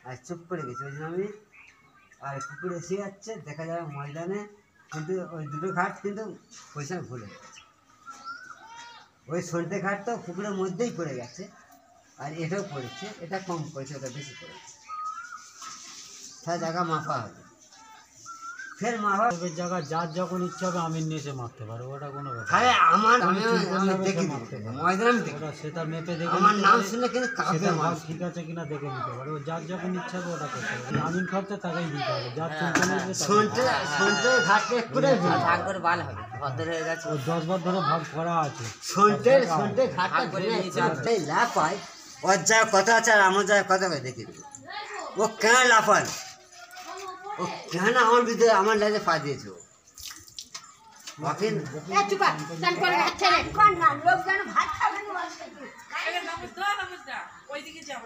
আর চুপ করে গেছি। ওই জন্য আমি আর পুকুরে এসে যাচ্ছে দেখা যাবে ময়দানে, কিন্তু ওই দুটো ঘাট কিন্তু পয়সা ভুলে গেছে। ওই সন্ধ্যে ঘাট তো পুকুরের মধ্যেই পড়ে গেছে, আর এটাও পড়েছে, এটা কম পড়েছে, ওটা বেশি পড়েছে। তার জায়গা মাপা হবে, ফের মাপা জায়গা যার যখন ইচ্ছা হবে আমিন নিয়ে এসে মারতে পারো, ওটা কোনো ব্যাপার। আরে আমার আমি দেখি ময়দান, আমি দেখি সে তার মেপে দেখে আমার নাম শুনে কিন্তু কাঁপে ভাগ ঠিক আছে কিনা দেখে নিতে পারে। ও যার যখন ইচ্ছা হবে ওটা করতে পারে। আমিন খরচা তাকেই দিতে হবে, যার চুলকানো সন্ধ্যে ঘাটে করে ভাগ করে ভালো হবে, ভদ্র হয়ে গেছে। ও 10 বার ধরে ভাগ করা আছে। সন্ধ্যে ঘাটটা করে লাভ হয়। ওর জায়গা কত আছে আর আমার জায়গা কত হয় দেখি। ও কেন লাফাল, ও কেন আমার ভিতরে আমার লাইনে পা দিয়েছে। ওইদিকে যাবো।